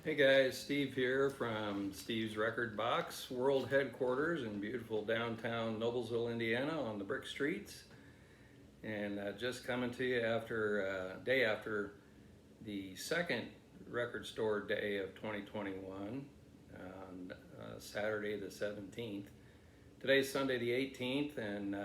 Hey guys, Steve here from Steve's Record Box World Headquarters in beautiful downtown Noblesville, Indiana on the brick streets. And just coming to you after day after the second record store day of 2021 on Saturday the 17th. Today's Sunday the 18th, and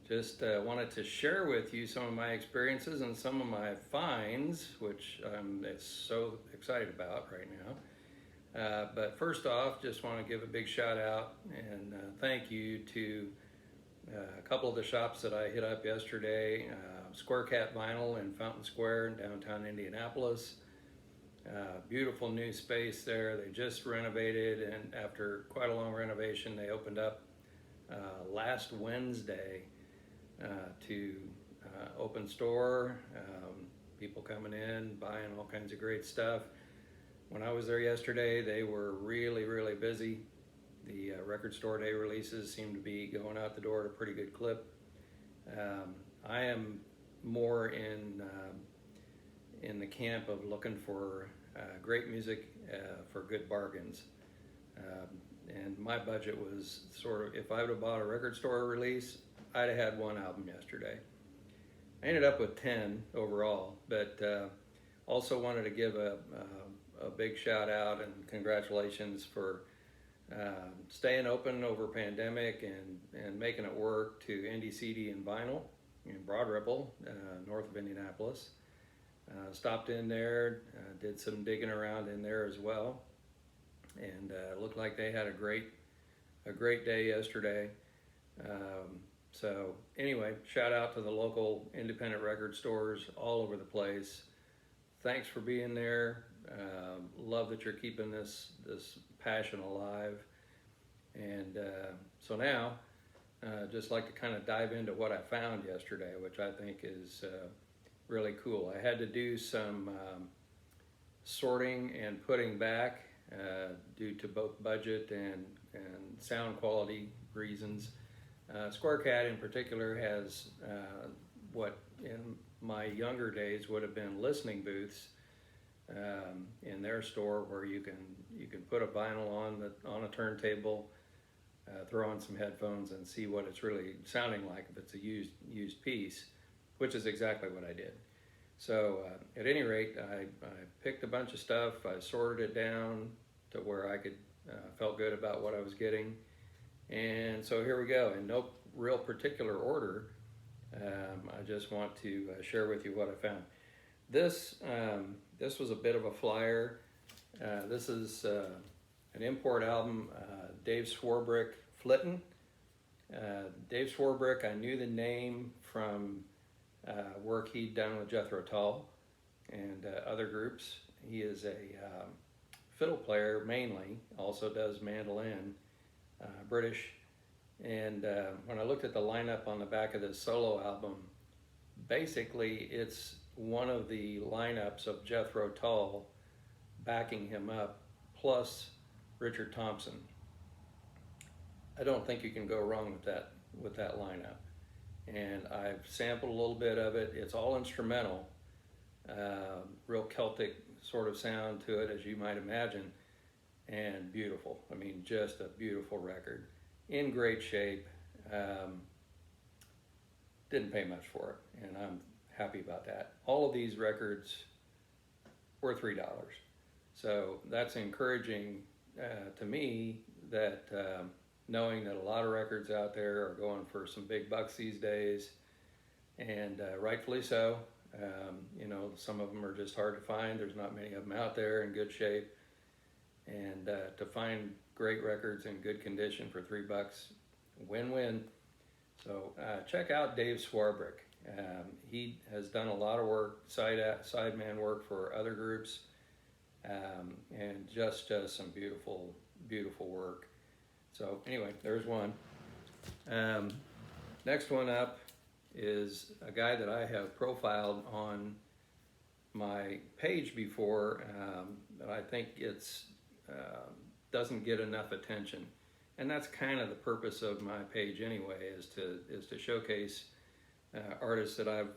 just wanted to share with you some of my experiences and some of my finds, which I'm so excited about right now. But first off, just want to give a big shout out and thank you to a couple of the shops that I hit up yesterday. Square Cat Vinyl in Fountain Square in downtown Indianapolis. Beautiful new space there. They just renovated, and after quite a long renovation, they opened up last Wednesday to open store, people coming in, buying all kinds of great stuff. When I was there yesterday, they were really busy. The record store day releases seem to be going out the door at a pretty good clip. I am more in the camp of looking for great music for good bargains. And my budget was sort of, if I would have bought a record store release, I'd have had one album yesterday. I ended up with 10 overall, but also wanted to give a big shout out and congratulations for staying open over pandemic and making it work to Indie CD and Vinyl in Broad Ripple, north of Indianapolis. Stopped in there, did some digging around in there as well, and looked like they had a great day yesterday. So anyway, shout out to the local independent record stores all over the place. Thanks for being there. Love that you're keeping this passion alive. And so now, just like to kind of dive into what I found yesterday, which I think is really cool. I had to do some sorting and putting back due to both budget and sound quality reasons. Square Cat in particular has what in my younger days would have been listening booths in their store, where you can put a vinyl on a turntable, throw on some headphones, and see what it's really sounding like if it's a used piece, which is exactly what I did. So at any rate, I picked a bunch of stuff. I sorted it down to where I could felt good about what I was getting. And so here we go, in no real particular order. I just want to share with you what I found. This was a bit of a flyer. This is an import album, Dave Swarbrick Flitton. Dave Swarbrick, I knew the name from work he'd done with Jethro Tull and other groups. He is a fiddle player mainly, also does mandolin. British, and when I looked at the lineup on the back of this solo album, basically it's one of the lineups of Jethro Tull backing him up, plus Richard Thompson. I don't think you can go wrong with that lineup. And I've sampled a little bit of it. It's all instrumental, real Celtic sort of sound to it, as you might imagine. And beautiful. I mean, just a beautiful record. In great shape. Didn't pay much for it, and I'm happy about that. All of these records were $3. So that's encouraging to me, that knowing that a lot of records out there are going for some big bucks these days, and rightfully so. Some of them are just hard to find. There's not many of them out there in good shape. And to find great records in good condition for $3, win-win. So check out Dave Swarbrick. He has done a lot of work, sideman work for other groups, and just does some beautiful work. So anyway, there's one. Next one up is a guy that I have profiled on my page before, but I think it's doesn't get enough attention, and that's kind of the purpose of my page anyway, is to showcase artists that I've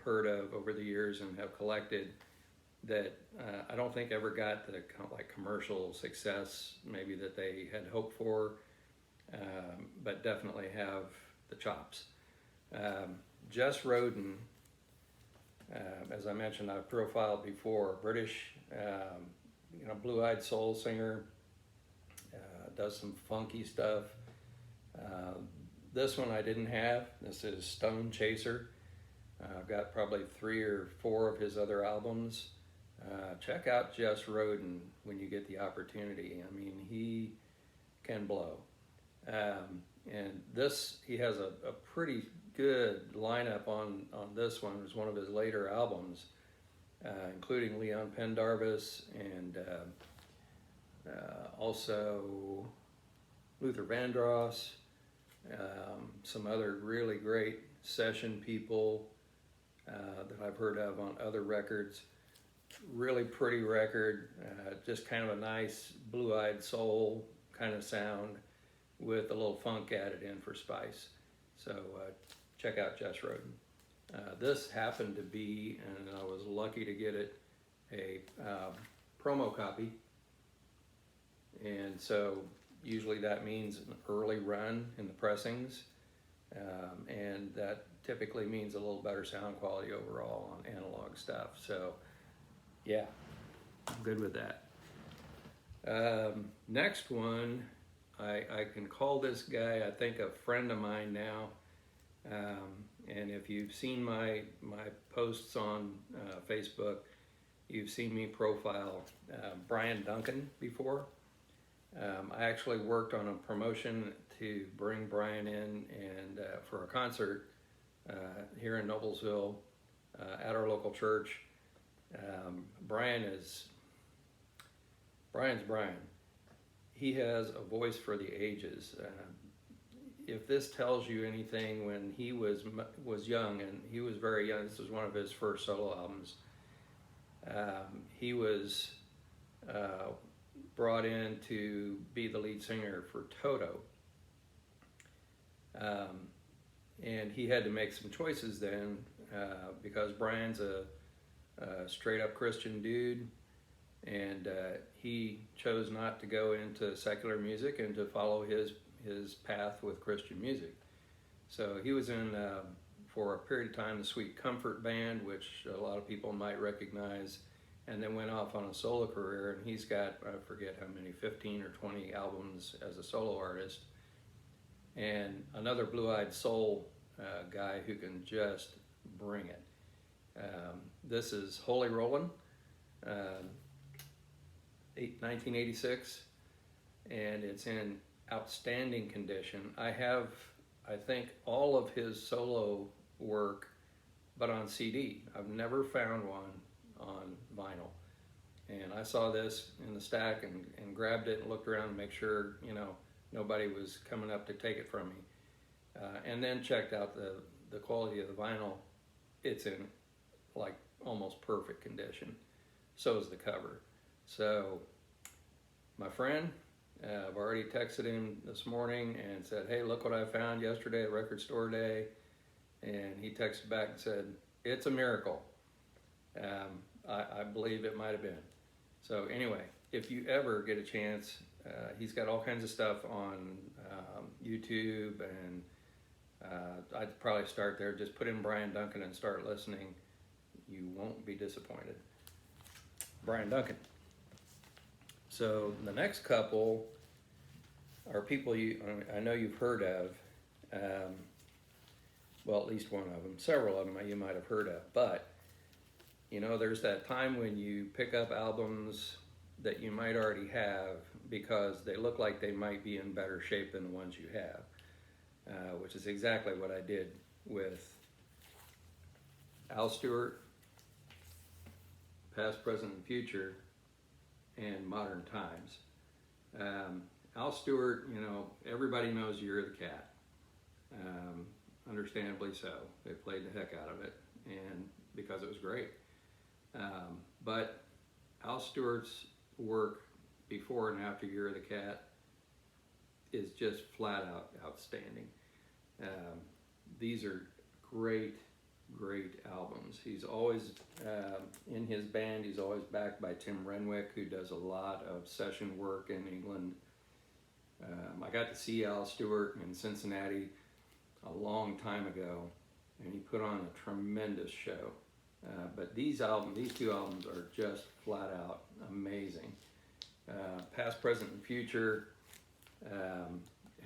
heard of over the years and have collected, that I don't think ever got the like commercial success maybe that they had hoped for, but definitely have the chops. Jess Roden, as I mentioned, I've profiled before, British, blue-eyed soul singer, does some funky stuff. This one I didn't have. This is Stone Chaser. I've got probably 3 or 4 of his other albums. Check out Jess Roden when you get the opportunity. I mean, he can blow. And this, he has a pretty good lineup on this one. It was one of his later albums, including Leon Pendarvis and also Luther Vandross, some other really great session people that I've heard of on other records. Really pretty record, just kind of a nice blue-eyed soul kind of sound with a little funk added in for spice. So check out Jess Roden. This happened to be, and I was lucky to get it, a promo copy. And so usually that means an early run in the pressings, and that typically means a little better sound quality overall on analog stuff. So yeah, I'm good with that. Next one, I can call this guy, I think, a friend of mine now. And if you've seen my posts on Facebook, you've seen me profile Brian Duncan before. I actually worked on a promotion to bring Brian in and for a concert here in Noblesville at our local church. Brian's Brian. He has a voice for the ages. If this tells you anything, when he was young, and he was very young, this was one of his first solo albums. He was brought in to be the lead singer for Toto. And he had to make some choices then because Brian's a straight up Christian dude, and he chose not to go into secular music and to follow his path with Christian music. So he was in, for a period of time, the Sweet Comfort Band, which a lot of people might recognize, and then went off on a solo career, and he's got, I forget how many, 15 or 20 albums as a solo artist. And another blue-eyed soul guy who can just bring it. This is Holy Rollin', 1986, and it's in outstanding condition. I have, I think, all of his solo work, but on CD. I've never found one on vinyl. And I saw this in the stack and grabbed it and looked around to make sure, nobody was coming up to take it from me. And then checked out the quality of the vinyl. It's in like almost perfect condition. So is the cover. So my friend, I've already texted him this morning and said, hey, look what I found yesterday at Record Store Day. And he texted back and said, it's a miracle. I believe it might have been. So anyway, if you ever get a chance, he's got all kinds of stuff on YouTube, and I'd probably start there. Just put in Brian Duncan and start listening. You won't be disappointed. Brian Duncan. So the next couple are people I know you've heard of. Well, at least one of them. Several of them you might have heard of. But, there's that time when you pick up albums that you might already have because they look like they might be in better shape than the ones you have, which is exactly what I did with Al Stewart, Past, Present, and Future, and Modern Times. Al Stewart, everybody knows You're the Cat. Understandably so. They played the heck out of it, and because it was great. But Al Stewart's work before and after You're the Cat is just flat out outstanding. These are great great albums. He's always, in his band, he's always backed by Tim Renwick, who does a lot of session work in England. I got to see Al Stewart in Cincinnati a long time ago, and he put on a tremendous show. But these two albums are just flat out amazing. Past, Present, and Future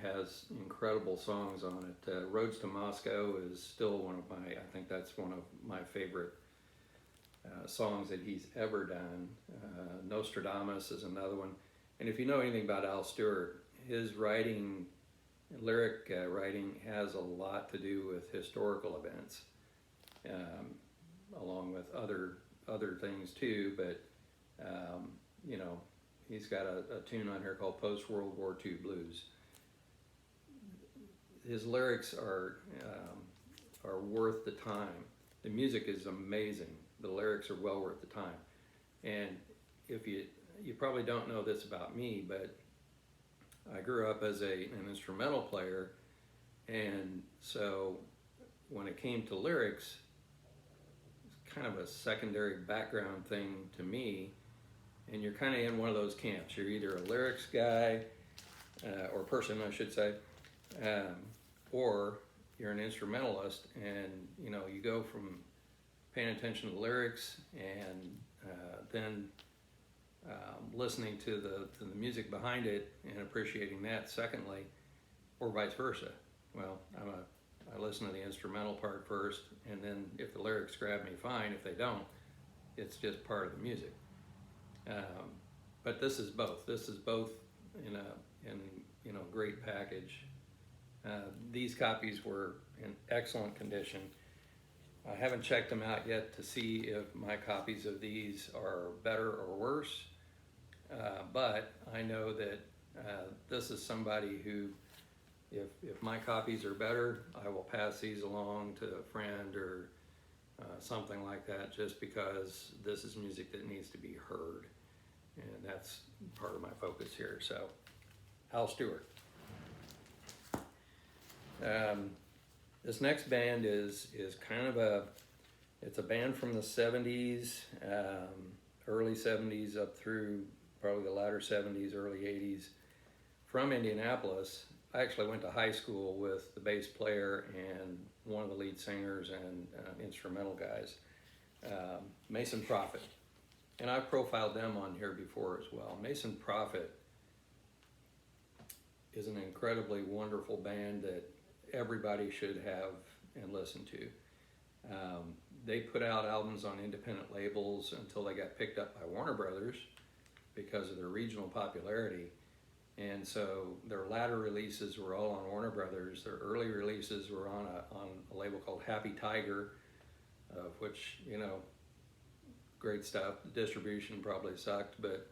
has incredible songs on it. Roads to Moscow is still I think that's one of my favorite songs that he's ever done. Nostradamus is another one. And if you know anything about Al Stewart, his lyric writing has a lot to do with historical events, along with other things too. But he's got a tune on here called Post World War II Blues. His lyrics are worth the time. The music is amazing. The lyrics are well worth the time. And if you probably don't know this about me, but I grew up as an instrumental player, and so when it came to lyrics, it's kind of a secondary background thing to me. And you're kind of in one of those camps. You're either a lyrics guy, or person, I should say, or you're an instrumentalist, and you go from paying attention to the lyrics and then listening to the music behind it and appreciating that secondly, or vice versa. Well, I listen to the instrumental part first, and then if the lyrics grab me, fine. If they don't, it's just part of the music. But this is both. This is both in a great package. These copies were in excellent condition. I haven't checked them out yet to see if my copies of these are better or worse, but I know that this is somebody who, if my copies are better, I will pass these along to a friend or something like that, just because this is music that needs to be heard, and that's part of my focus here. So, Al Stewart. This next band is kind of it's a band from the 70s, early 70s up through probably the latter 70s, early 80s, from Indianapolis. I actually went to high school with the bass player and one of the lead singers and instrumental guys, Mason Prophet. And I've profiled them on here before as well. Mason Prophet is an incredibly wonderful band that everybody should have and listen to. They put out albums on independent labels until they got picked up by Warner Brothers because of their regional popularity. And so their latter releases were all on Warner Brothers. Their early releases were on a label called Happy Tiger, of which, great stuff. The distribution probably sucked, but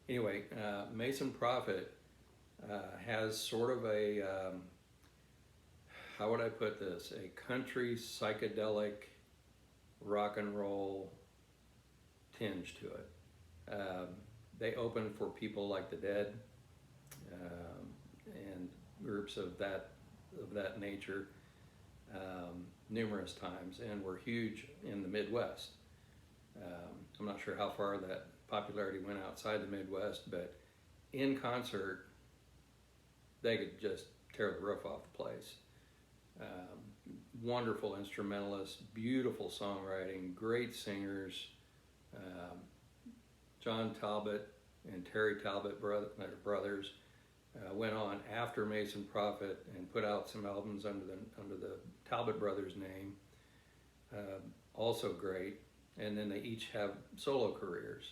anyway, Mason Prophet has sort of a, how would I put this, a country psychedelic rock and roll tinge to it. They open for people like the Dead and groups of that nature numerous times, and were huge in the Midwest. I'm not sure how far that popularity went outside the Midwest, but in concert, they could just tear the roof off the place. Wonderful instrumentalists, beautiful songwriting, great singers. John Talbot and Terry Talbot brothers went on after Mason Prophet and put out some albums under the Talbot brothers name. Also great. And then they each have solo careers.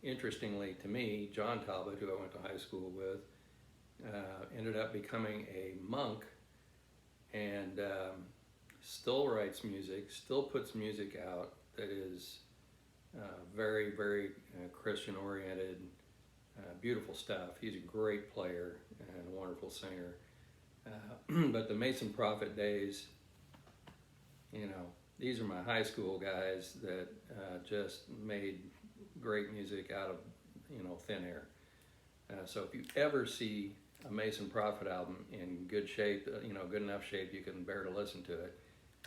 Interestingly to me, John Talbot, who I went to high school with, ended up becoming a monk, and still writes music, still puts music out that is very, very Christian oriented, beautiful stuff. He's a great player and a wonderful singer. But the Mason Prophet days, these are my high school guys that just made great music out of thin air. So if you ever see a Mason Prophet album in good shape, good enough shape you can bear to listen to it,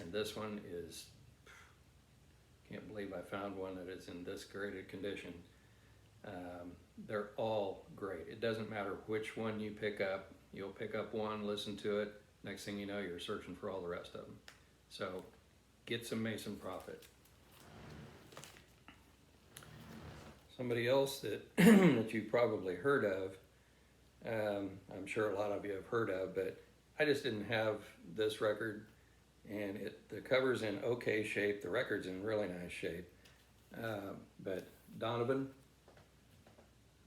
And this one is, can't believe I found one that is in this graded condition. They're all great. It doesn't matter which one you pick up. You'll pick up one, listen to it. Next thing you know, you're searching for all the rest of them. So get some Mason Prophet. Somebody else that that you've probably heard of, I'm sure a lot of you have heard of, but I just didn't have this record, and the cover's in okay shape, the record's in really nice shape. But Donovan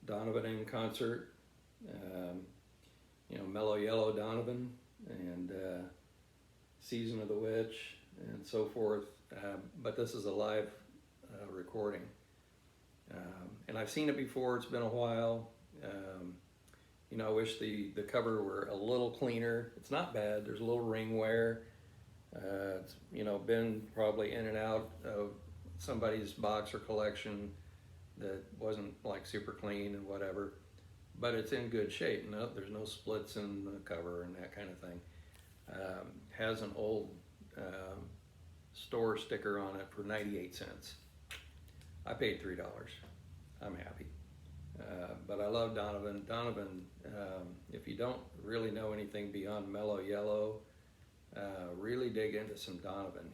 in concert, Mellow Yellow Donovan, and Season of the Witch, and so forth. But this is a live recording. And I've seen it before, it's been a while. I wish the cover were a little cleaner. It's not bad, there's a little ring wear. It's been probably in and out of somebody's box or collection that wasn't like super clean and whatever, but it's in good shape. No, there's no splits in the cover and that kind of thing. Has an old store sticker on it for 98 cents. I paid $3. I'm happy. But I love Donovan. Donovan, if you don't really know anything beyond Mellow Yellow, really dig into some Donovan.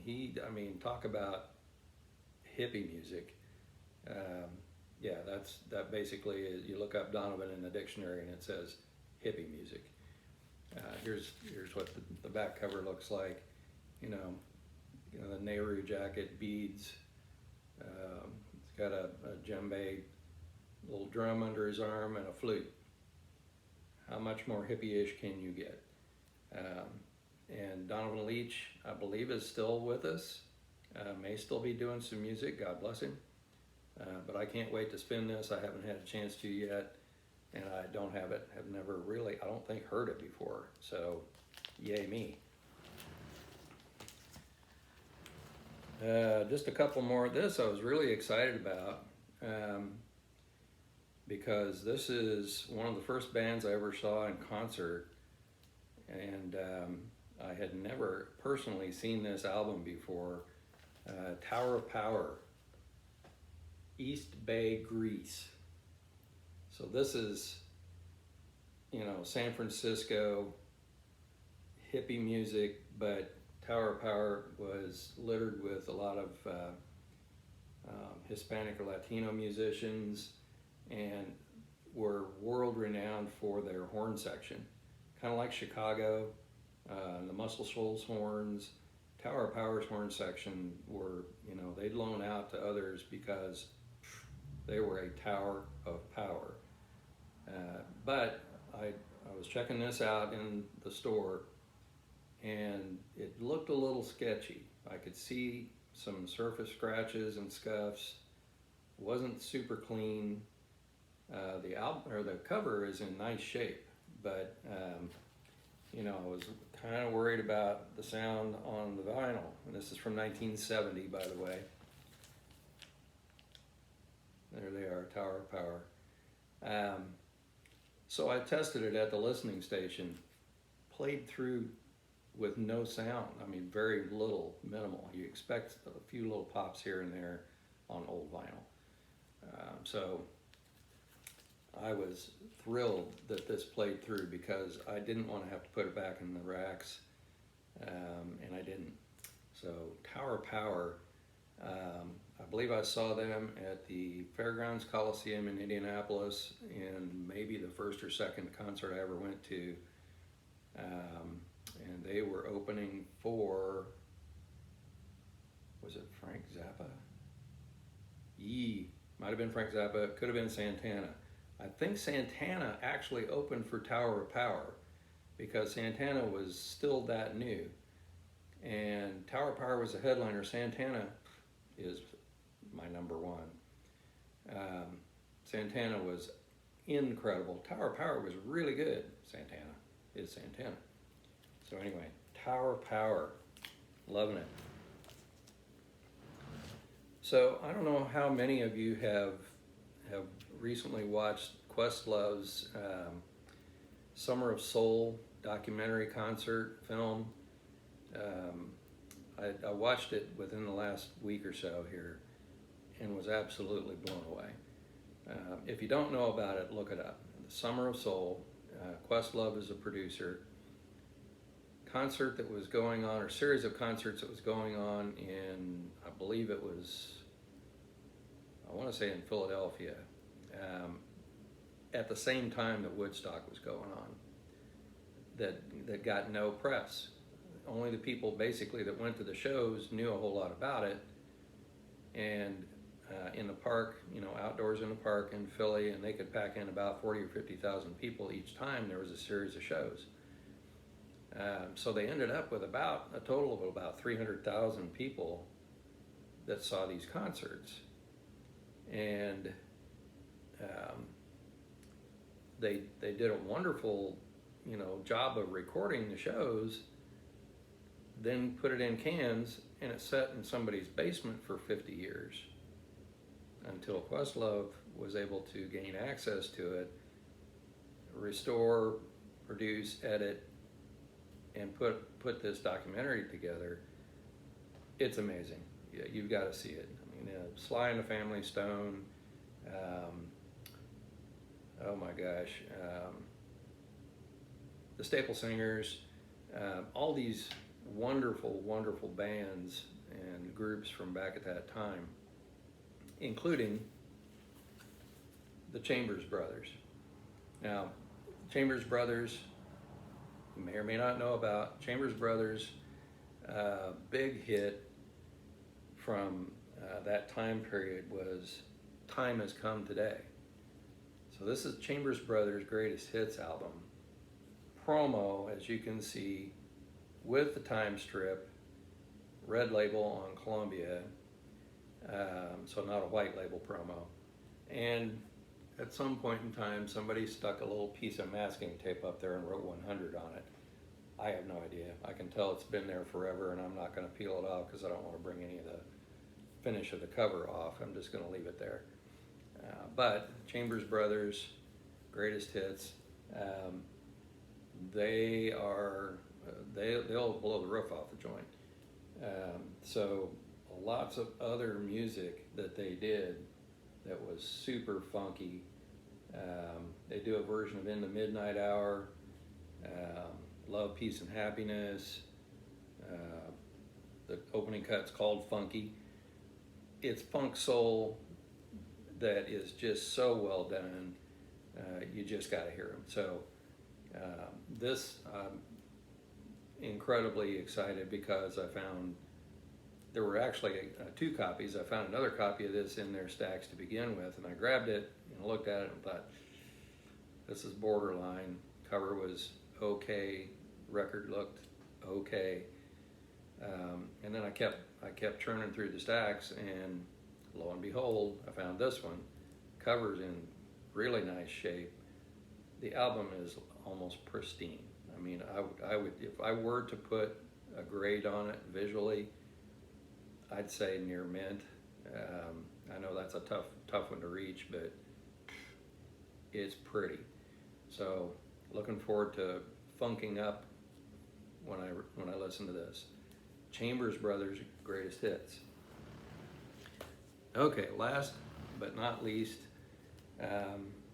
Talk about hippie music. That basically is, you look up Donovan in the dictionary and it says hippie music. Here's what the back cover looks like. The Nehru jacket, beads. It's got a djembe, little drum under his arm, and a flute. How much more hippie-ish can you get? And Donovan Leitch, I believe, is still with us. May still be doing some music, God bless him. But I can't wait to spin this. I haven't had a chance to yet, and I don't have it, have never really, I don't think, heard it before. So, yay me. Just a couple more. This I was really excited about because this is one of the first bands I ever saw in concert, and I had never personally seen this album before. Tower of Power, East Bay, Greece. So this is, San Francisco hippie music, but Tower of Power was littered with a lot of Hispanic or Latino musicians, and were world renowned for their horn section. Kind of like Chicago, the Muscle Shoals horns. Tower of Power's horn section were, they'd loan out to others because they were a tower of power. But I was checking this out in the store, and it looked a little sketchy. I could see some surface scratches and scuffs. Wasn't super clean. The album or the cover is in nice shape, but I was kind of worried about the sound on the vinyl. And this is from 1970, by the way. There they are, Tower of Power. So I tested it at the listening station, played through with no sound. Very little, minimal. You expect a few little pops here and there on old vinyl. So I was thrilled that this played through because I didn't want to have to put it back in the racks, and I didn't. So Tower of Power, I believe I saw them at the Fairgrounds Coliseum in Indianapolis in maybe the first or second concert I ever went to, and they were opening for, was it Frank Zappa? Might have been Frank Zappa, could have been Santana. I think Santana actually opened for Tower of Power because Santana was still that new. And Tower of Power was the headliner. Santana is my number one. Santana was incredible. Tower of Power was really good. Santana is Santana. So anyway, Tower of Power, loving it. So I don't know how many of you have recently watched Questlove's Summer of Soul documentary concert film. I watched it within the last week or so here and was absolutely blown away. If you don't know about it, look it up. The Summer of Soul, Questlove is a producer. Concert that was going on, or series of concerts that was going on in, I believe it was, I want to say in Philadelphia, at the same time that Woodstock was going on, that got no press. Only the people basically that went to the shows knew a whole lot about it. And in the park, outdoors in the park in Philly, and they could pack in about 40 or 50,000 people each time there was a series of shows. So they ended up with about a total of about 300,000 people that saw these concerts. And they did a wonderful, job of recording the shows, then put it in cans, and it sat in somebody's basement for 50 years until Questlove was able to gain access to it, restore, produce, edit, and put this documentary together. It's amazing. Yeah, you've got to see it. I mean, Sly and the Family Stone, oh my gosh, the Staple Singers, all these wonderful, wonderful bands and groups from back at that time, including the Chambers Brothers. Now, Chambers Brothers, you may or may not know about. Chambers Brothers, big hit from that time period was Time Has Come Today. So this is Chambers Brothers' greatest hits album. Promo, as you can see, with the time strip, red label on Columbia, so not a white label promo. And at some point in time, somebody stuck a little piece of masking tape up there and wrote 100 on it. I have no idea. I can tell it's been there forever, and I'm not going to peel it off because I don't want to bring any of the finish of the cover off. I'm just going to leave it there. But Chambers Brothers, greatest hits, they'll blow the roof off the joint. So lots of other music that they did that was super funky. They do a version of In the Midnight Hour, Love, Peace, and Happiness. The opening cut's called Funky. It's funk soul that is just so well done. You just got to hear them. So this, I'm incredibly excited because I found there were actually two copies. I found another copy of this in their stacks to begin with, and I grabbed it and looked at it and thought, this is borderline. Cover was okay, record looked okay, and then I kept churning through the stacks, and lo and behold, I found this one. Cover's in really nice shape. The album is almost pristine. I mean, I would if I were to put a grade on it visually, I'd say near mint. I know that's a tough one to reach, but it's pretty. So looking forward to funking up when I listen to this. Chambers Brothers' greatest hits. Okay, last but not least,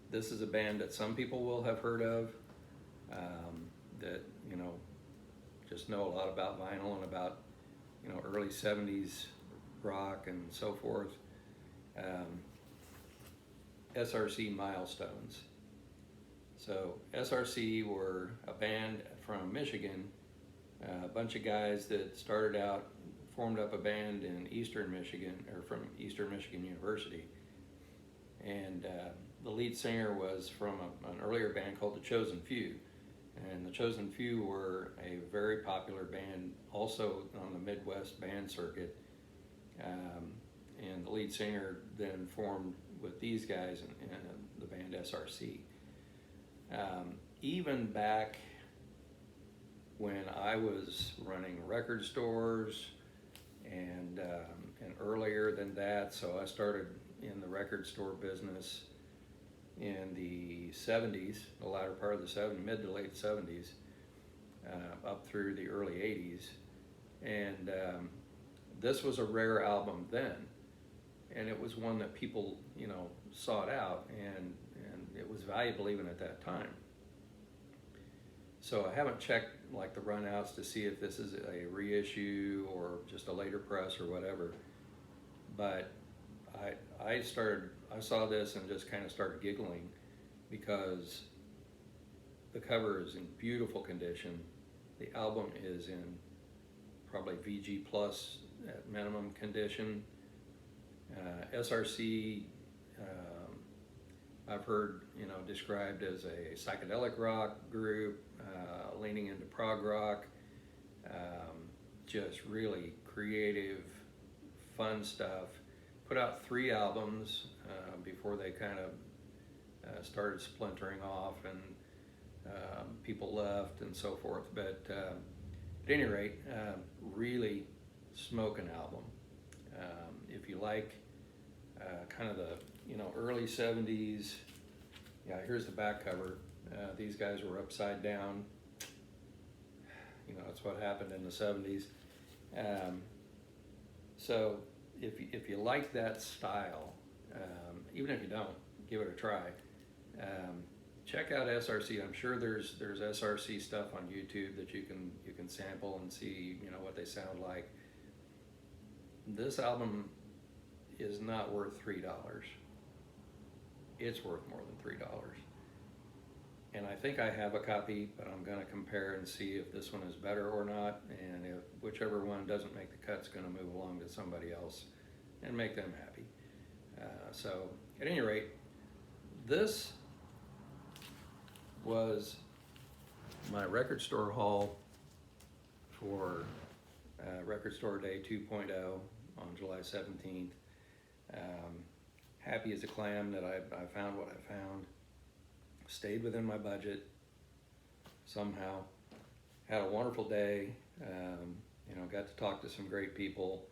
this is a band that some people will have heard of, that just know a lot about vinyl and about early 70s rock and so forth. SRC Milestones. So SRC were a band from Michigan, a bunch of guys that started out, formed up a band in Eastern Michigan, or from Eastern Michigan University. And the lead singer was from an earlier band called The Chosen Few. And The Chosen Few were a very popular band also on the Midwest band circuit. And the lead singer then formed with these guys in the band SRC. Even back when I was running record stores and earlier than that, so I started in the record store business in the 70s, the latter part of the 70s, mid to late 70s, up through the early 80s. And this was a rare album then, and it was one that people, sought out, and it was valuable even at that time. So I haven't checked like the runouts to see if this is a reissue or just a later press or whatever. But I saw this and just kind of started giggling because the cover is in beautiful condition. The album is in probably VG plus at minimum condition. SRC, I've heard described as a psychedelic rock group, leaning into prog rock, just really creative, fun stuff. Put out 3 albums before they kind of started splintering off and people left and so forth. But at any rate, really smoking album. If you like kind of the early 70s, yeah, here's the back cover. These guys were upside down. That's what happened in the 70s. So if you like that style, even if you don't, give it a try. Check out SRC. I'm sure there's SRC stuff on YouTube that you can sample and see what they sound like. This album is not worth $3. It's worth more than $3. And I think I have a copy, but I'm going to compare and see if this one is better or not, and if whichever one doesn't make the cut is going to move along to somebody else and make them happy. So at any rate, this was my record store haul for Record Store Day 2.0 on July 17th. Happy as a clam that I found what I found. Stayed within my budget somehow. Had a wonderful day. Got to talk to some great people.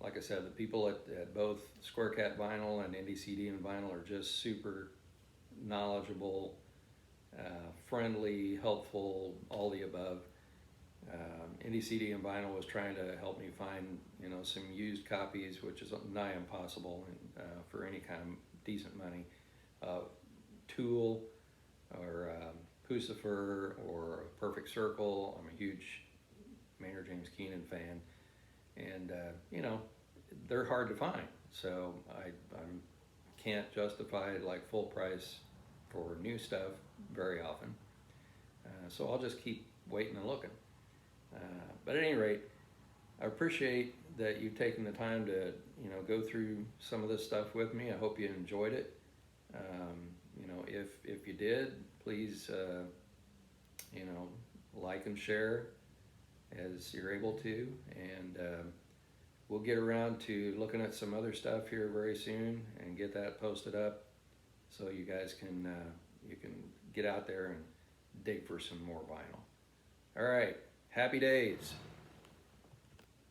Like I said, the people at both Square Cat Vinyl and Indie CD and Vinyl are just super knowledgeable, friendly, helpful, all the above. Indie CD and Vinyl was trying to help me find some used copies, which is nigh impossible for any kind of decent money. Tool or Pucifer or Perfect Circle. I'm a huge Maynard James Keenan fan, and they're hard to find. So I can't justify like full price for new stuff very often. So I'll just keep waiting and looking. But at any rate, I appreciate that you've taken the time to go through some of this stuff with me. I hope you enjoyed it. If you did, please like and share as you're able to, and we'll get around to looking at some other stuff here very soon and get that posted up so you guys can get out there and dig for some more vinyl. All right, happy days.